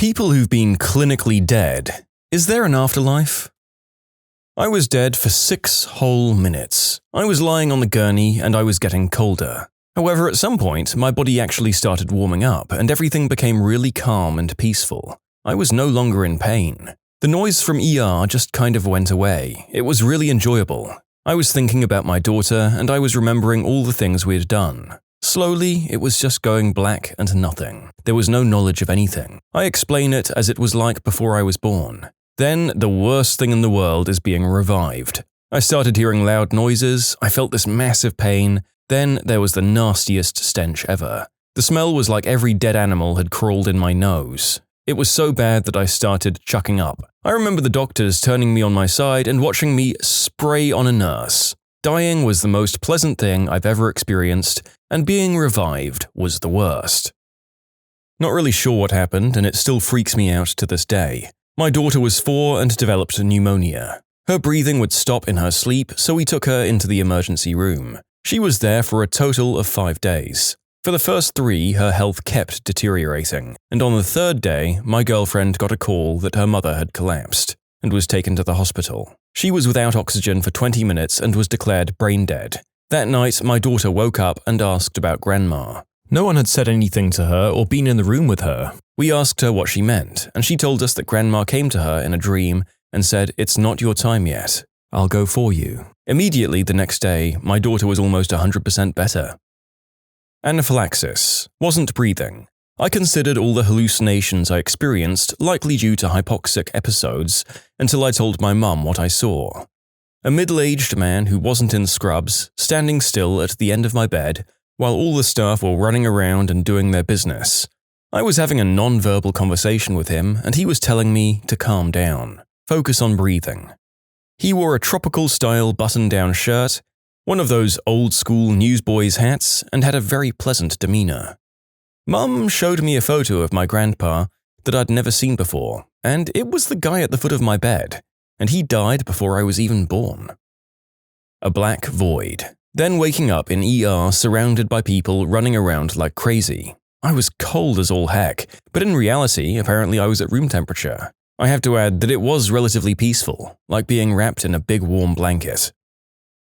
People who've been clinically dead. Is there an afterlife? I was dead for 6 whole minutes. I was lying on the gurney and I was getting colder. However, at some point, my body actually started warming up and everything became really calm and peaceful. I was no longer in pain. The noise from ER just kind of went away. It was really enjoyable. I was thinking about my daughter and I was remembering all the things we had done. Slowly, it was just going black and nothing. There was no knowledge of anything. I explain it as it was like before I was born. Then, the worst thing in the world is being revived. I started hearing loud noises, I felt this massive pain, then there was the nastiest stench ever. The smell was like every dead animal had crawled in my nose. It was so bad that I started chucking up. I remember the doctors turning me on my side and watching me spray on a nurse. Dying was the most pleasant thing I've ever experienced, and being revived was the worst. Not really sure what happened, and it still freaks me out to this day. My daughter was 4 and developed pneumonia. Her breathing would stop in her sleep, so we took her into the emergency room. She was there for a total of 5 days. For the first 3, her health kept deteriorating, and on the 3rd day, my girlfriend got a call that her mother had collapsed and was taken to the hospital. She was without oxygen for 20 minutes and was declared brain dead. That night, my daughter woke up and asked about Grandma. No one had said anything to her or been in the room with her. We asked her what she meant, and she told us that Grandma came to her in a dream and said, "It's not your time yet. I'll go for you." Immediately the next day, my daughter was almost 100% better. Anaphylaxis. Wasn't breathing. I considered all the hallucinations I experienced likely due to hypoxic episodes until I told my mum what I saw. A middle-aged man who wasn't in scrubs, standing still at the end of my bed while all the staff were running around and doing their business. I was having a non-verbal conversation with him and he was telling me to calm down, focus on breathing. He wore a tropical-style button-down shirt, one of those old-school newsboys' hats, and had a very pleasant demeanor. Mum showed me a photo of my grandpa that I'd never seen before, and it was the guy at the foot of my bed, and he died before I was even born. A black void. Then waking up in ER surrounded by people running around like crazy. I was cold as all heck, but in reality, apparently I was at room temperature. I have to add that it was relatively peaceful, like being wrapped in a big warm blanket.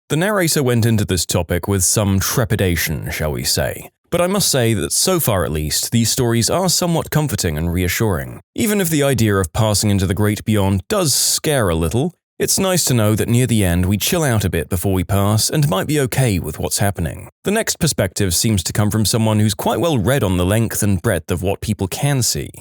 The narrator went into this topic with some trepidation, shall we say, but I must say that so far at least, these stories are somewhat comforting and reassuring. Even if the idea of passing into the great beyond does scare a little, it's nice to know that near the end we chill out a bit before we pass and might be okay with what's happening. The next perspective seems to come from someone who's quite well read on the length and breadth of what people can see.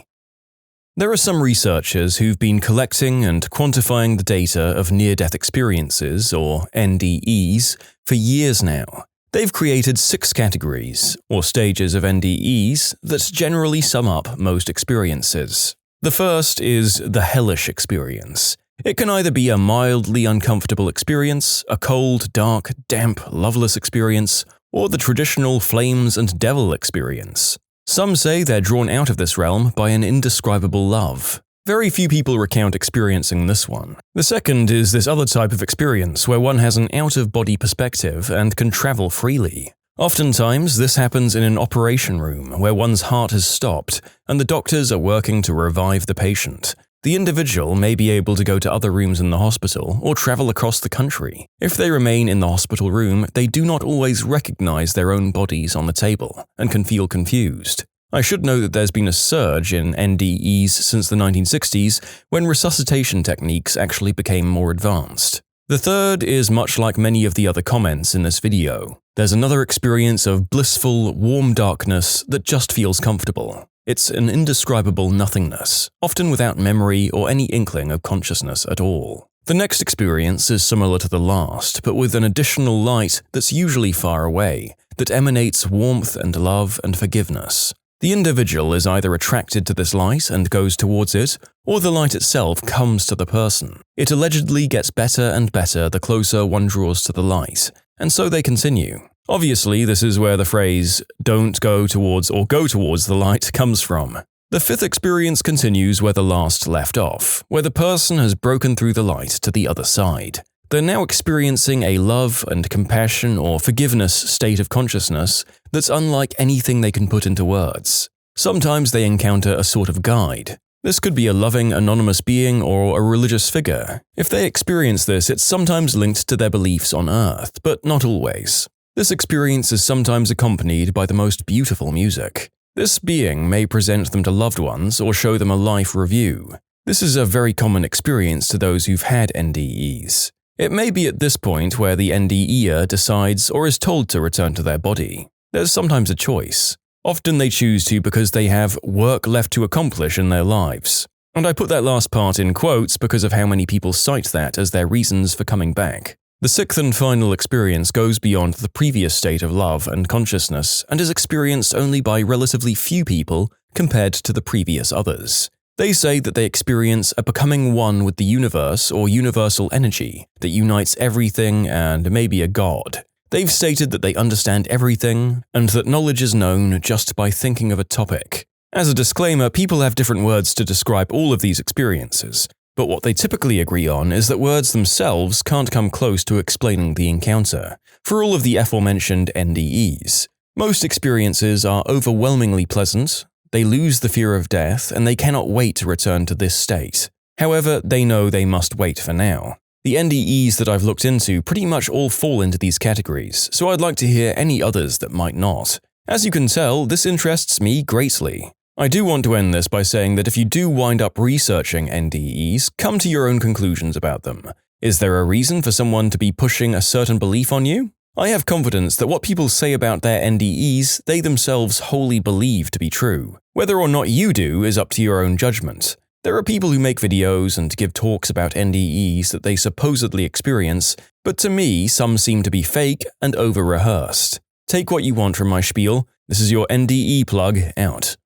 There are some researchers who've been collecting and quantifying the data of near-death experiences, or NDEs, for years now. They've created 6 categories, or stages of NDEs, that generally sum up most experiences. The first is the hellish experience. It can either be a mildly uncomfortable experience, a cold, dark, damp, loveless experience, or the traditional flames and devil experience. Some say they're drawn out of this realm by an indescribable love. Very few people recount experiencing this one. The second is this other type of experience where one has an out-of-body perspective and can travel freely. Oftentimes, this happens in an operation room where one's heart has stopped and the doctors are working to revive the patient. The individual may be able to go to other rooms in the hospital or travel across the country. If they remain in the hospital room, they do not always recognize their own bodies on the table and can feel confused. I should note that there's been a surge in NDEs since the 1960s when resuscitation techniques actually became more advanced. The third is much like many of the other comments in this video. There's another experience of blissful, warm darkness that just feels comfortable. It's an indescribable nothingness, often without memory or any inkling of consciousness at all. The next experience is similar to the last, but with an additional light that's usually far away, that emanates warmth and love and forgiveness. The individual is either attracted to this light and goes towards it, or the light itself comes to the person. It allegedly gets better and better the closer one draws to the light, and so they continue. Obviously, this is where the phrase, "don't go towards or go towards the light" comes from. The fifth experience continues where the last left off, where the person has broken through the light to the other side. They're now experiencing a love and compassion or forgiveness state of consciousness that's unlike anything they can put into words. Sometimes they encounter a sort of guide. This could be a loving, anonymous being or a religious figure. If they experience this, it's sometimes linked to their beliefs on Earth, but not always. This experience is sometimes accompanied by the most beautiful music. This being may present them to loved ones or show them a life review. This is a very common experience to those who've had NDEs. It may be at this point where the NDEer decides or is told to return to their body. There's sometimes a choice. Often they choose to because they have work left to accomplish in their lives. And I put that last part in quotes because of how many people cite that as their reasons for coming back. The sixth and final experience goes beyond the previous state of love and consciousness and is experienced only by relatively few people compared to the previous others. They say that they experience a becoming one with the universe or universal energy that unites everything and maybe a god. They've stated that they understand everything and that knowledge is known just by thinking of a topic. As a disclaimer, people have different words to describe all of these experiences, but what they typically agree on is that words themselves can't come close to explaining the encounter. For all of the aforementioned NDEs, most experiences are overwhelmingly pleasant, they lose the fear of death, and they cannot wait to return to this state. However, they know they must wait for now. The NDEs that I've looked into pretty much all fall into these categories, so I'd like to hear any others that might not. As you can tell, this interests me greatly. I do want to end this by saying that if you do wind up researching NDEs, come to your own conclusions about them. Is there a reason for someone to be pushing a certain belief on you? I have confidence that what people say about their NDEs, they themselves wholly believe to be true. Whether or not you do is up to your own judgment. There are people who make videos and give talks about NDEs that they supposedly experience, but to me, some seem to be fake and over-rehearsed. Take what you want from my spiel. This is your NDE plug out.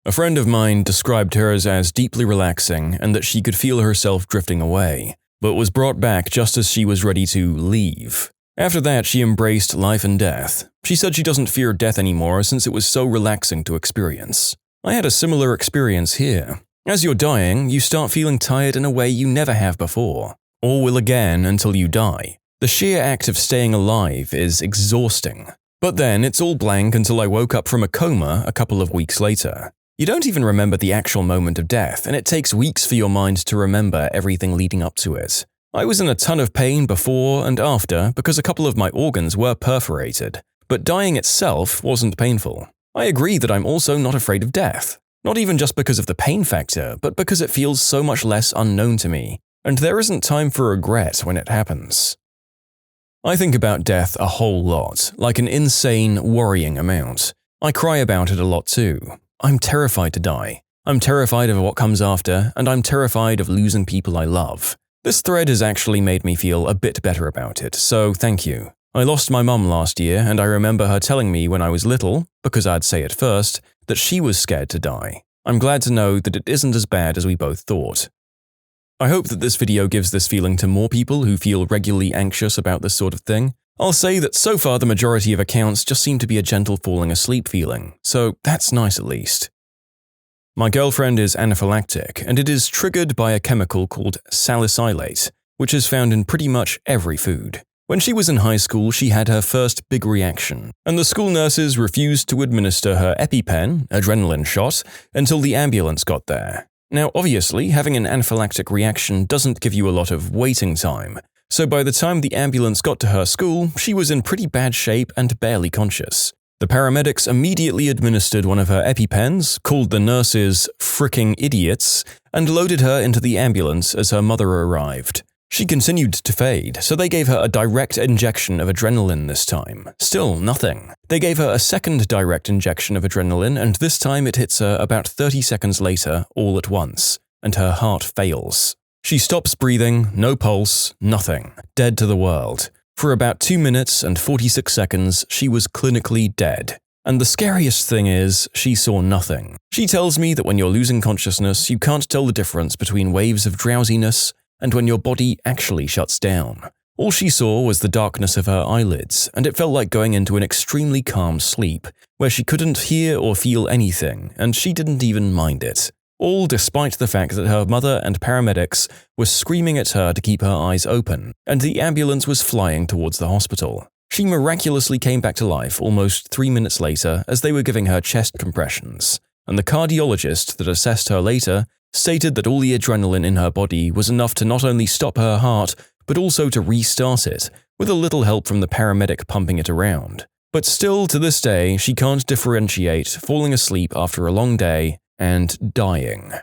A friend of mine described hers as deeply relaxing and that she could feel herself drifting away, but was brought back just as she was ready to leave. After that, she embraced life and death. She said she doesn't fear death anymore since it was so relaxing to experience. I had a similar experience here. As you're dying, you start feeling tired in a way you never have before, or will again until you die. The sheer act of staying alive is exhausting. But then it's all blank until I woke up from a coma a couple of weeks later. You don't even remember the actual moment of death, and it takes weeks for your mind to remember everything leading up to it. I was in a ton of pain before and after because a couple of my organs were perforated, but dying itself wasn't painful. I agree that I'm also not afraid of death. Not even just because of the pain factor, but because it feels so much less unknown to me, and there isn't time for regret when it happens. I think about death a whole lot, like an insane, worrying amount. I cry about it a lot too. I'm terrified to die. I'm terrified of what comes after, and I'm terrified of losing people I love. This thread has actually made me feel a bit better about it, so thank you. I lost my mum last year, and I remember her telling me when I was little, because I'd say it first, that she was scared to die. I'm glad to know that it isn't as bad as we both thought. I hope that this video gives this feeling to more people who feel regularly anxious about this sort of thing. I'll say that so far the majority of accounts just seem to be a gentle falling asleep feeling, so that's nice at least. My girlfriend is anaphylactic, and it is triggered by a chemical called salicylate, which is found in pretty much every food. When she was in high school, she had her first big reaction, and the school nurses refused to administer her EpiPen, adrenaline shot, until the ambulance got there. Now, obviously, having an anaphylactic reaction doesn't give you a lot of waiting time, so by the time the ambulance got to her school, she was in pretty bad shape and barely conscious. The paramedics immediately administered one of her EpiPens, called the nurses fricking idiots, and loaded her into the ambulance as her mother arrived. She continued to fade, so they gave her a direct injection of adrenaline this time. Still nothing. They gave her a second direct injection of adrenaline, and this time it hits her about 30 seconds later, all at once, and her heart fails. She stops breathing, no pulse, nothing, dead to the world. For about 2 minutes and 46 seconds, she was clinically dead. And the scariest thing is, she saw nothing. She tells me that when you're losing consciousness, you can't tell the difference between waves of drowsiness and when your body actually shuts down. All she saw was the darkness of her eyelids, and it felt like going into an extremely calm sleep, where she couldn't hear or feel anything, and she didn't even mind it. All despite the fact that her mother and paramedics were screaming at her to keep her eyes open, and the ambulance was flying towards the hospital. She miraculously came back to life almost 3 minutes later as they were giving her chest compressions. and the cardiologist that assessed her later stated that all the adrenaline in her body was enough to not only stop her heart, but also to restart it, with a little help from the paramedic pumping it around. But still, to this day, she can't differentiate falling asleep after a long day and dying.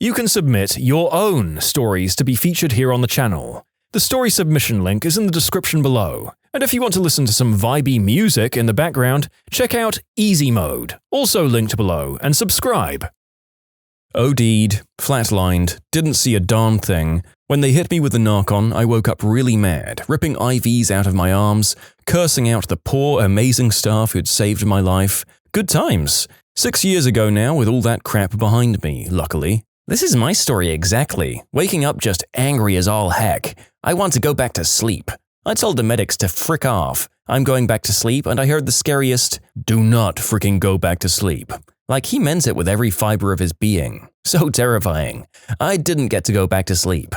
You can submit your own stories to be featured here on the channel. The story submission link is in the description below. And if you want to listen to some vibey music in the background, check out easymode, also linked below, and subscribe. OD'd, flatlined, didn't see a darn thing. When they hit me with the Narcon, I woke up really mad, ripping IVs out of my arms, cursing out the poor, amazing staff who'd saved my life. Good times. 6 years ago now, with all that crap behind me, luckily. This is my story exactly, waking up just angry as all heck. I want to go back to sleep. I told the medics to frick off. I'm going back to sleep, and I heard the scariest, "Do not fricking go back to sleep." Like he meant it with every fiber of his being. So terrifying. I didn't get to go back to sleep.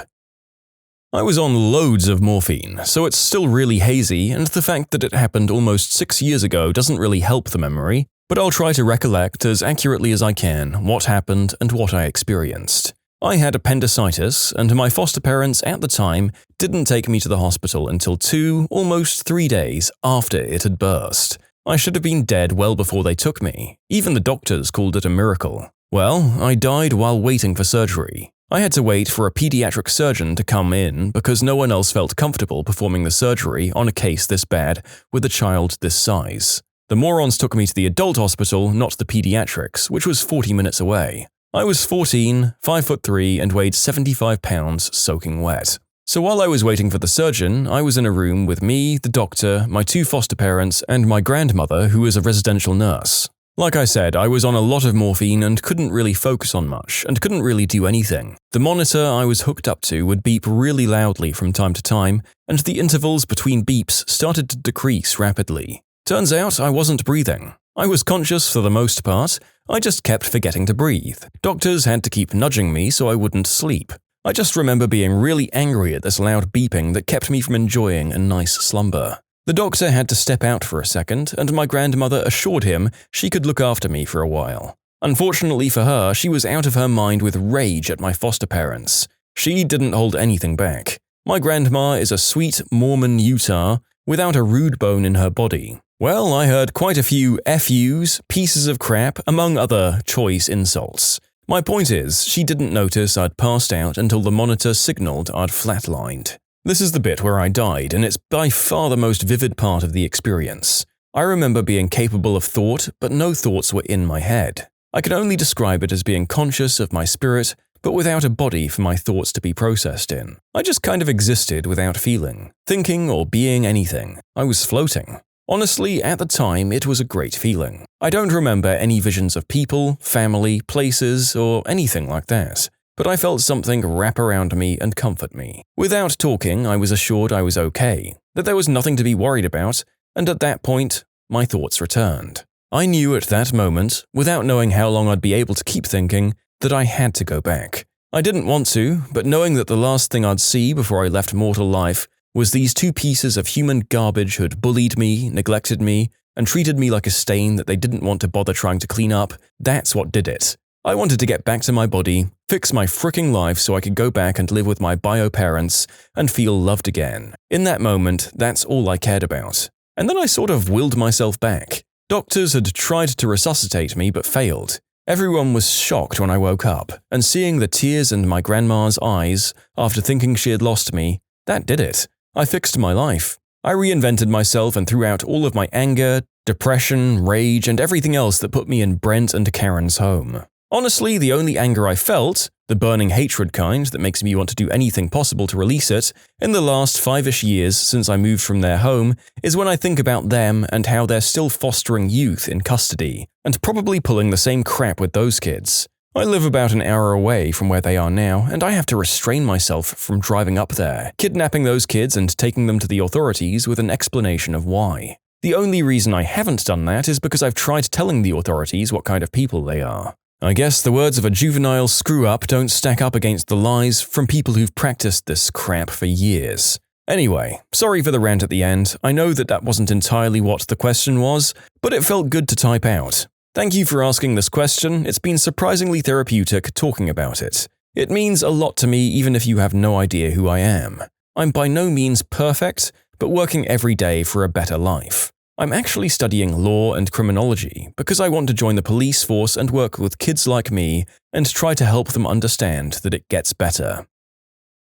I was on loads of morphine, so it's still really hazy, and the fact that it happened almost 6 years ago doesn't really help the memory, but I'll try to recollect as accurately as I can what happened and what I experienced. I had appendicitis, and my foster parents at the time didn't take me to the hospital until 2, almost 3 days after it had burst. I should have been dead well before they took me. Even the doctors called it a miracle. Well, I died while waiting for surgery. I had to wait for a pediatric surgeon to come in because no one else felt comfortable performing the surgery on a case this bad with a child this size. The morons took me to the adult hospital, not the pediatrics, which was 40 minutes away. I was 14, 5'3", and weighed 75 pounds soaking wet. So while I was waiting for the surgeon, I was in a room with me, the doctor, my 2 foster parents, and my grandmother, who was a residential nurse. Like I said, I was on a lot of morphine and couldn't really focus on much, and couldn't really do anything. The monitor I was hooked up to would beep really loudly from time to time, and the intervals between beeps started to decrease rapidly. Turns out I wasn't breathing. I was conscious for the most part, I just kept forgetting to breathe. Doctors had to keep nudging me so I wouldn't sleep. I just remember being really angry at this loud beeping that kept me from enjoying a nice slumber. The doctor had to step out for a second, and my grandmother assured him she could look after me for a while. Unfortunately for her, she was out of her mind with rage at my foster parents. She didn't hold anything back. My grandma is a sweet Mormon Utah without a rude bone in her body. Well, I heard quite a few FUs, pieces of crap, among other choice insults. My point is, she didn't notice I'd passed out until the monitor signaled I'd flatlined. This is the bit where I died, and it's by far the most vivid part of the experience. I remember being capable of thought, but no thoughts were in my head. I can only describe it as being conscious of my spirit, but without a body for my thoughts to be processed in. I just kind of existed without feeling, thinking, or being anything. I was floating. Honestly, at the time, it was a great feeling. I don't remember any visions of people, family, places, or anything like that. But I felt something wrap around me and comfort me. Without talking, I was assured I was okay, that there was nothing to be worried about, and at that point, my thoughts returned. I knew at that moment, without knowing how long I'd be able to keep thinking, that I had to go back. I didn't want to, but knowing that the last thing I'd see before I left mortal life was these 2 pieces of human garbage who'd bullied me, neglected me, and treated me like a stain that they didn't want to bother trying to clean up, that's what did it. I wanted to get back to my body, fix my fricking life so I could go back and live with my bio parents and feel loved again. In that moment, that's all I cared about. And then I sort of willed myself back. Doctors had tried to resuscitate me but failed. Everyone was shocked when I woke up, and seeing the tears in my grandma's eyes after thinking she had lost me, that did it. I fixed my life. I reinvented myself and threw out all of my anger, depression, rage, and everything else that put me in Brent and Karen's home. Honestly, the only anger I felt, the burning hatred kind that makes me want to do anything possible to release it, in the last 5-ish years since I moved from their home, is when I think about them and how they're still fostering youth in custody, and probably pulling the same crap with those kids. I live about an hour away from where they are now, and I have to restrain myself from driving up there, kidnapping those kids and taking them to the authorities with an explanation of why. The only reason I haven't done that is because I've tried telling the authorities what kind of people they are. I guess the words of a juvenile screw-up don't stack up against the lies from people who've practiced this crap for years. Anyway, sorry for the rant at the end. I know that wasn't entirely what the question was, but it felt good to type out. Thank you for asking this question. It's been surprisingly therapeutic talking about it. It means a lot to me even if you have no idea who I am. I'm by no means perfect, but working every day for a better life. I'm actually studying law and criminology because I want to join the police force and work with kids like me and try to help them understand that it gets better.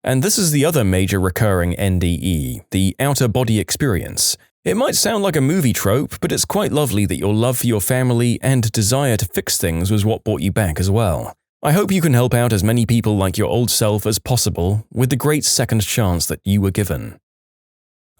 And this is the other major recurring NDE, the outer body experience. It might sound like a movie trope, but it's quite lovely that your love for your family and desire to fix things was what brought you back as well. I hope you can help out as many people like your old self as possible with the great second chance that you were given.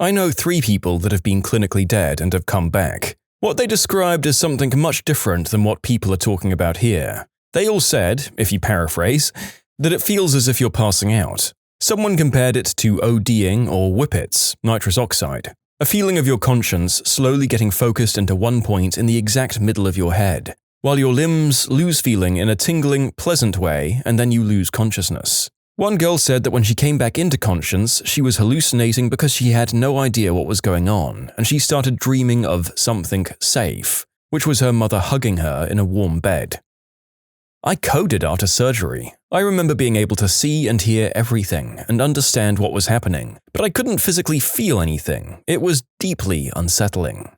I know 3 people that have been clinically dead and have come back. What they described is something much different than what people are talking about here. They all said, if you paraphrase, that it feels as if you're passing out. Someone compared it to ODing or whippets, nitrous oxide, a feeling of your conscience slowly getting focused into one point in the exact middle of your head, while your limbs lose feeling in a tingling, pleasant way and then you lose consciousness. One girl said that when she came back into conscience, she was hallucinating because she had no idea what was going on, and she started dreaming of something safe, which was her mother hugging her in a warm bed. I coded after surgery. I remember being able to see and hear everything and understand what was happening, but I couldn't physically feel anything. It was deeply unsettling.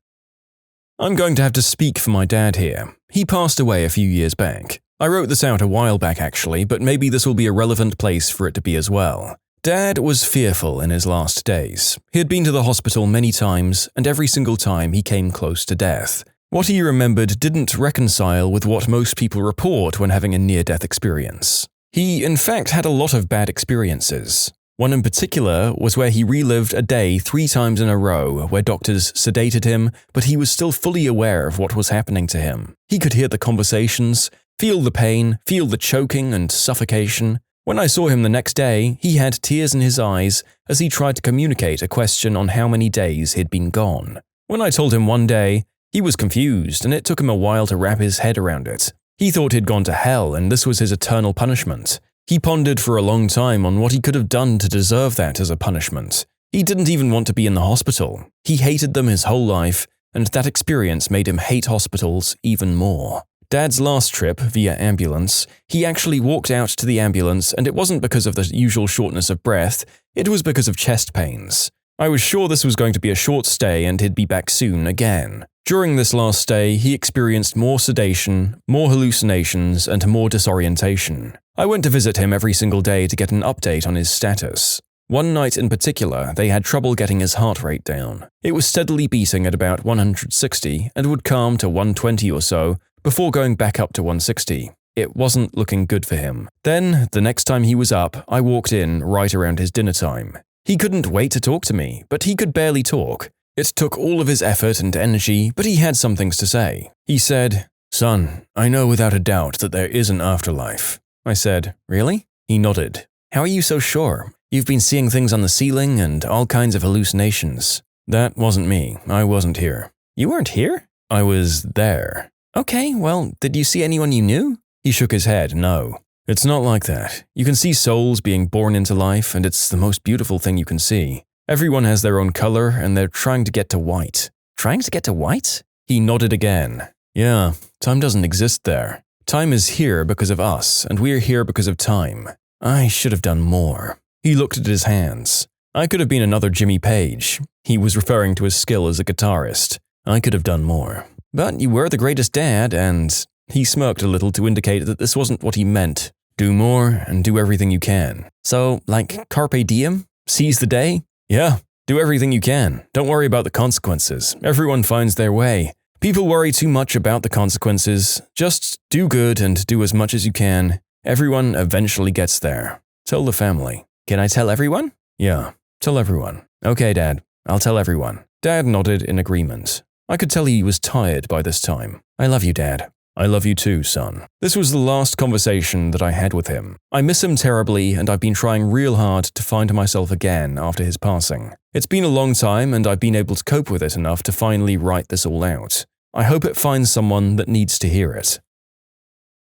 I'm going to have to speak for my dad here. He passed away a few years back. I wrote this out a while back actually, but maybe this will be a relevant place for it to be as well. Dad was fearful in his last days. He had been to the hospital many times, and every single time he came close to death. What he remembered didn't reconcile with what most people report when having a near-death experience. He, in fact, had a lot of bad experiences. One in particular was where he relived a day 3 times in a row where doctors sedated him, but he was still fully aware of what was happening to him. He could hear the conversations, feel the pain, feel the choking and suffocation. When I saw him the next day, he had tears in his eyes as he tried to communicate a question on how many days he'd been gone. When I told him one day, he was confused and it took him a while to wrap his head around it. He thought he'd gone to hell and this was his eternal punishment. He pondered for a long time on what he could have done to deserve that as a punishment. He didn't even want to be in the hospital. He hated them his whole life, and that experience made him hate hospitals even more. Dad's last trip, via ambulance, he actually walked out to the ambulance and it wasn't because of the usual shortness of breath, it was because of chest pains. I was sure this was going to be a short stay and he'd be back soon again. During this last stay, he experienced more sedation, more hallucinations, and more disorientation. I went to visit him every single day to get an update on his status. One night in particular, they had trouble getting his heart rate down. It was steadily beating at about 160 and would calm to 120 or so, before going back up to 160. It wasn't looking good for him. Then, the next time he was up, I walked in right around his dinner time. He couldn't wait to talk to me, but he could barely talk. It took all of his effort and energy, but he had some things to say. He said, "Son, I know without a doubt that there is an afterlife." I said, "Really?" He nodded. "How are you so sure? You've been seeing things on the ceiling and all kinds of hallucinations." "That wasn't me. I wasn't here." "You weren't here?" "I was there." "Okay, well, did you see anyone you knew?" He shook his head, "No. It's not like that. You can see souls being born into life, and it's the most beautiful thing you can see. Everyone has their own color, and they're trying to get to white." "Trying to get to white?" He nodded again. "Yeah, time doesn't exist there. Time is here because of us, and we're here because of time. I should have done more." He looked at his hands. "I could have been another Jimmy Page." He was referring to his skill as a guitarist. "I could have done more." "But you were the greatest dad, and..." He smirked a little to indicate that this wasn't what he meant. "Do more and do everything you can." "So, like carpe diem? Seize the day?" "Yeah, do everything you can. Don't worry about the consequences. Everyone finds their way. People worry too much about the consequences. Just do good and do as much as you can. Everyone eventually gets there. Tell the family." "Can I tell everyone?" "Yeah, tell everyone." "Okay, Dad. I'll tell everyone." Dad nodded in agreement. I could tell he was tired by this time. "I love you, Dad." "I love you too, son." This was the last conversation that I had with him. I miss him terribly, and I've been trying real hard to find myself again after his passing. It's been a long time, and I've been able to cope with it enough to finally write this all out. I hope it finds someone that needs to hear it.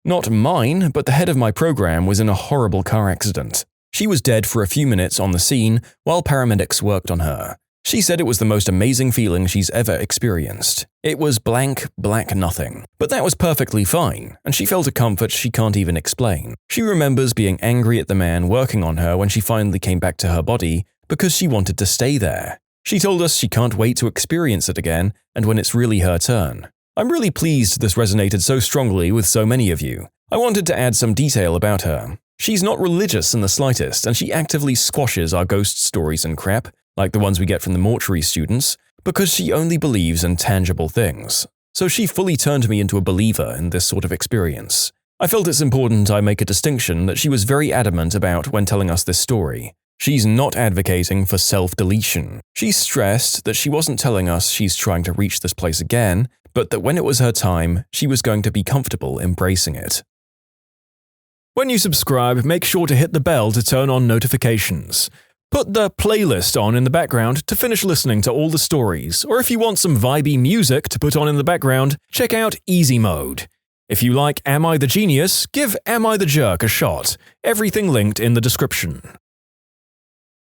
Not mine, but the head of my program was in a horrible car accident. She was dead for a few minutes on the scene while paramedics worked on her. She said it was the most amazing feeling she's ever experienced. It was blank nothing. But that was perfectly fine, and she felt a comfort she can't even explain. She remembers being angry at the man working on her when she finally came back to her body because she wanted to stay there. She told us she can't wait to experience it again and when it's really her turn. I'm really pleased this resonated so strongly with so many of you. I wanted to add some detail about her. She's not religious in the slightest, and she actively squashes our ghost stories and crap, like the ones we get from the mortuary students, because she only believes in tangible things. So she fully turned me into a believer in this sort of experience. I felt it's important I make a distinction that she was very adamant about when telling us this story. She's not advocating for self-deletion. She stressed that she wasn't telling us she's trying to reach this place again, but that when it was her time, she was going to be comfortable embracing it. When you subscribe, make sure to hit the bell to turn on notifications. Put the playlist on in the background to finish listening to all the stories, or if you want some vibey music to put on in the background, check out easymode. If you like Am I the Genius, give Am I the Jerk a shot. Everything linked in the description.